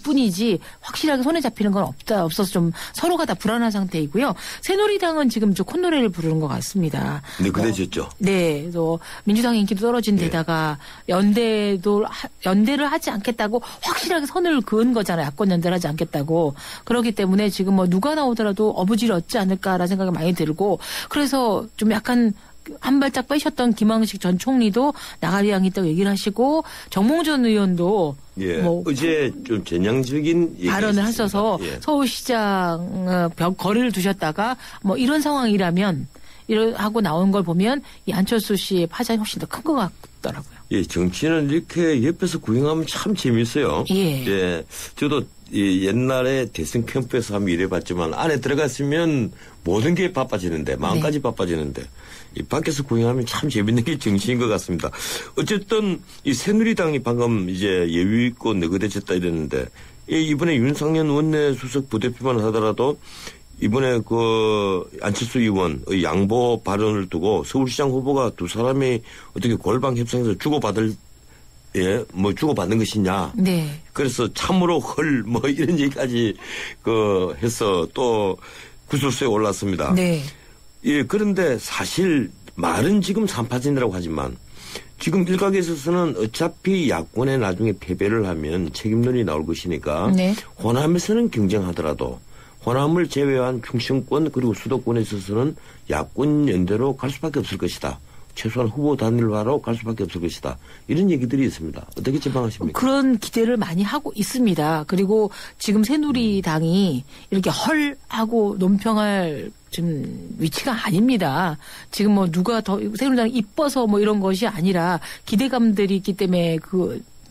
뿐이지 확실하게 손에 잡히는 건 없어서 좀 서로가 다 불안한 상태이고요. 새누리당은 지금 저 콧노래를 부르는 것 같습니다. 네, 그래졌죠. 네, 또 민주당 인기도 떨어진 데다가 연대를 하지 않겠다고 확실하게 선을 그은 거잖아요. 야권 연대를 하지 않겠다고. 그렇기 때문에 지금 뭐 누가 나오더라도 어부지를 얻지 않을까라는 생각이 많이 들고 그래서 좀 약간 한 발짝 빼셨던 김황식 전 총리도 나가리 양이 있다고 얘기를 하시고 정몽준 의원도 뭐 어제 좀 전향적인 발언을 하셔서 서울시장 거리를 두셨다가 뭐 이런 상황이라면 하고 나온 걸 보면 이 안철수 씨의 파장이 훨씬 더 큰 것 같더라고요. 정치는 이렇게 옆에서 구경하면 참 재밌어요. 저도 옛날에 대선 캠프에서 한번 일해봤지만 안에 들어갔으면 모든 게 바빠지는데 마음까지 바빠지는데 이 밖에서 구경하면 참 재밌는 게 정치인 것 같습니다. 어쨌든 이 새누리당이 방금 이제 예위 있고 너그대졌다 이랬는데 이번에 윤상현 원내수석 부대표만 하더라도 이번에 그 안철수 의원의 양보 발언을 두고 서울시장 후보가 두 사람이 어떻게 골방 협상에서 주고받을 주고받는 것이냐. 그래서 참으로 뭐 이런 얘기까지 해서 또 구설수에 올랐습니다. 그런데 사실 말은 지금 3파전이라고 하지만 지금 일각에 있어서는 어차피 야권에 나중에 패배를 하면 책임론이 나올 것이니까 호남에서는 경쟁하더라도 호남을 제외한 충청권 그리고 수도권에 있어서는 야권 연대로 갈 수밖에 없을 것이다. 최소한 후보 단일화로 갈 수밖에 없을 것이다. 이런 얘기들이 있습니다. 어떻게 전망하십니까? 그런 기대를 많이 하고 있습니다. 그리고 지금 새누리당이 이렇게 헐하고 논평할 지금 위치가 아닙니다. 지금 뭐 누가 더 새누리당이 이뻐서 뭐 이런 것이 아니라 기대감들이 있기 때문에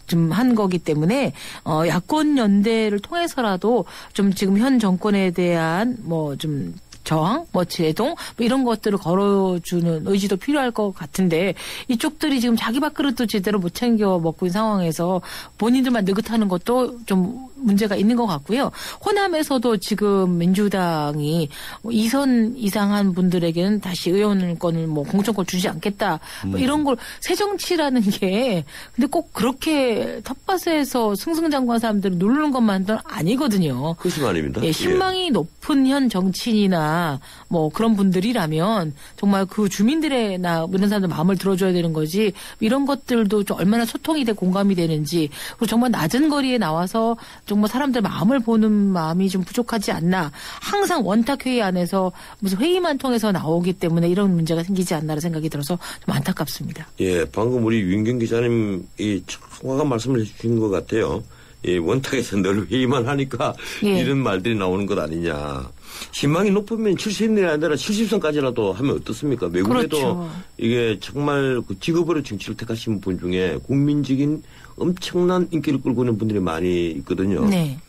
좀 한 거기 때문에 야권 연대를 통해서라도 좀 지금 현 정권에 대한 좀 저항, 제동, 이런 것들을 걸어주는 의지도 필요할 것 같은데, 이쪽들이 지금 자기 밥그릇도 제대로 못 챙겨 먹고 있는 상황에서 본인들만 느긋하는 것도 좀 문제가 있는 것 같고요. 호남에서도 지금 민주당이 2선 이상한 분들에게는 다시 의원권을 공천권 주지 않겠다. 이런 걸 새정치라는 게 근데 꼭 그렇게 텃밭에서 승승장구한 사람들을 누르는 것만은 아니거든요. 그것이 말입니다. 신망이 높은 현 정치인이나 주민이나 뭐 그런 분들이라면 정말 그 주민들의나 이런 사람들 마음을 들어줘야 되는 거지 이런 것들도 좀 얼마나 소통이 돼 공감이 되는지 그리고 정말 낮은 거리에 나와서 정말 사람들 마음을 보는 마음이 좀 부족하지 않나 항상 원탁회의 안에서 무슨 회의만 통해서 나오기 때문에 이런 문제가 생기지 않나라는 생각이 들어서 좀 안타깝습니다. 예, 방금 우리 윤경 기자님이 정확한 말씀을 해주신 것 같아요. 예, 원탁에서 늘 회의만 하니까 예. 이런 말들이 나오는 것 아니냐. 신망이 높으면 70년이 아니라 70선까지라도 하면 어떻습니까? 외국에도 그렇죠. 이게 정말 그 직업으로 정치를 택하신 분 중에 국민적인 엄청난 인기를 끌고 있는 분들이 많이 있거든요. 네.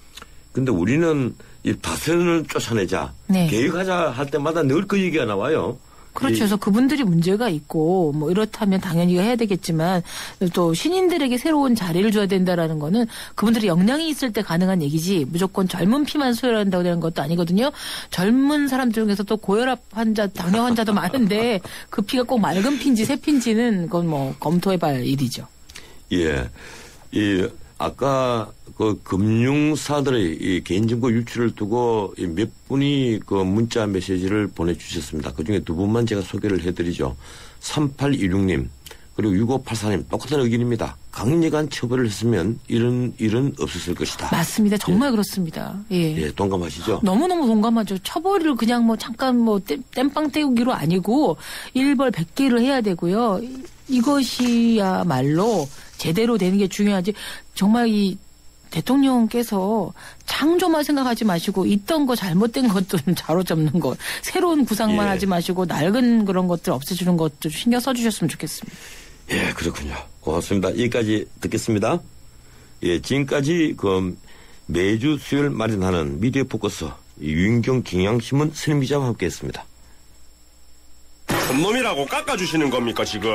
근데 우리는 이 다선을 쫓아내자, 네. 개혁하자 할 때마다 늘 그 얘기가 나와요. 그렇죠. 그래서 그분들이 문제가 있고 뭐 이렇다면 당연히 해야 되겠지만 또 신인들에게 새로운 자리를 줘야 된다라는 거는 그분들이 역량이 있을 때 가능한 얘기지 무조건 젊은 피만 수혈한다고 되는 것도 아니거든요. 젊은 사람들 중에서 또 고혈압 환자, 당뇨 환자도 많은데 그 피가 꼭 맑은 피인지 새 피인지는 그건 뭐 검토해봐야 일이죠. 예. 아까 그 금융사들의 이 개인정보 유출을 두고 몇 분이 그 문자 메시지를 보내주셨습니다. 그중에 두 분만 제가 소개를 해드리죠. 3826님 그리고 6584님 똑같은 의견입니다. 강력한 처벌을 했으면 이런 일은 없었을 것이다. 맞습니다. 정말 그렇습니다. 예. 예, 동감하시죠? 너무너무 동감하죠. 처벌을 그냥 뭐 잠깐 뭐 땜빵 때우기로 아니고 일벌 100개를 해야 되고요. 이것이야말로 제대로 되는 게 중요하지. 정말 이 대통령께서 창조만 생각하지 마시고 있던 거 잘못된 것도 좀 자로잡는 것. 새로운 구상만 예. 하지 마시고 낡은 그런 것들 없애주는 것도 신경 써주셨으면 좋겠습니다. 예, 그렇군요. 고맙습니다. 여기까지 듣겠습니다. 예, 지금까지 그 매주 수요일 마련하는 미디어 포커스 윤경 경향신문 스님 기자와 함께했습니다. 놈이라고 깎아주시는 겁니까 지금?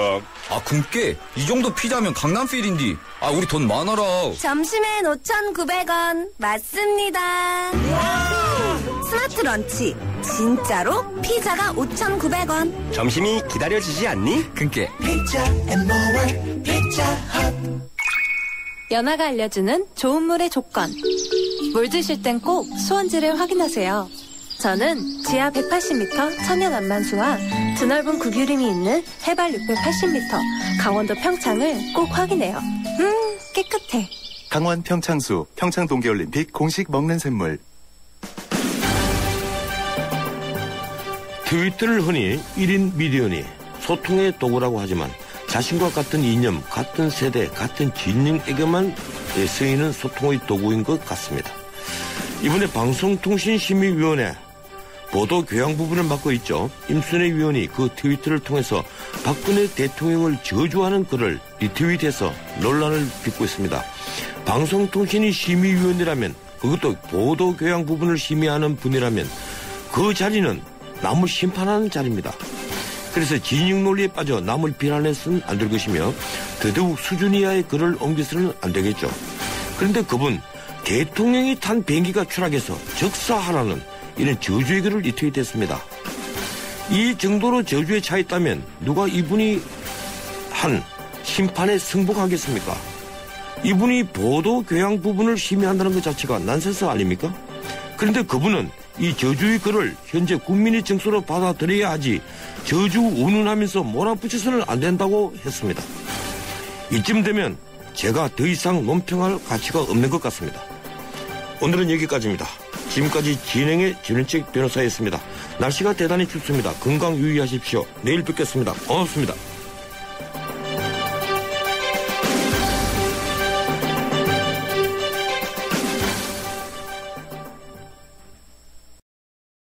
아 굶게 이 정도 피자면 강남필인디. 아 우리 돈 많아라. 점심엔 5,900원 맞습니다. 스마트 런치 진짜로 피자가 5,900원. 점심이 기다려지지 않니? 굶게 피자 앤 모어 피자 핫. 연아가 알려주는 좋은 물의 조건. 물 드실 땐 꼭 수온지를 확인하세요. 저는 지하 180m 천연 안만수와 드넓은 구규림이 있는 해발 680m 강원도 평창을 꼭 확인해요. 깨끗해. 강원 평창수 평창 동계올림픽 공식 먹는 샘물. 트위터를 흔히 1인 미디어니 소통의 도구라고 하지만 자신과 같은 이념, 같은 세대, 같은 진영에게만 쓰이는 소통의 도구인 것 같습니다. 이번에 방송통신심의위원회 보도 교양 부분을 맡고 있죠. 임순애 위원이 그 트위터를 통해서 박근혜 대통령을 저주하는 글을 리트윗해서 논란을 빚고 있습니다. 방송통신이 심의위원이라면 그것도 보도 교양 부분을 심의하는 분이라면 그 자리는 남을 심판하는 자리입니다. 그래서 진영 논리에 빠져 남을 비난해서는 안 될 것이며 더더욱 수준 이하의 글을 옮겨서는 안 되겠죠. 그런데 그분 대통령이 탄 비행기가 추락해서 적사하라는 이런 저주의 글을 리트윗했습니다. 이 정도로 저주에 차있다면 누가 이분이 한 심판에 승복하겠습니까? 이분이 보도 교양 부분을 심의한다는 것 자체가 난센스 아닙니까? 그런데 그분은 이 저주의 글을 현재 국민의 정서로 받아들여야 하지 저주 운운하면서 몰아붙여서는 안 된다고 했습니다. 이쯤 되면 제가 더 이상 논평할 가치가 없는 것 같습니다. 오늘은 여기까지입니다. 지금까지 진행의 진은책 변호사였습니다. 날씨가 대단히 춥습니다. 건강 유의하십시오. 내일 뵙겠습니다. 고맙습니다.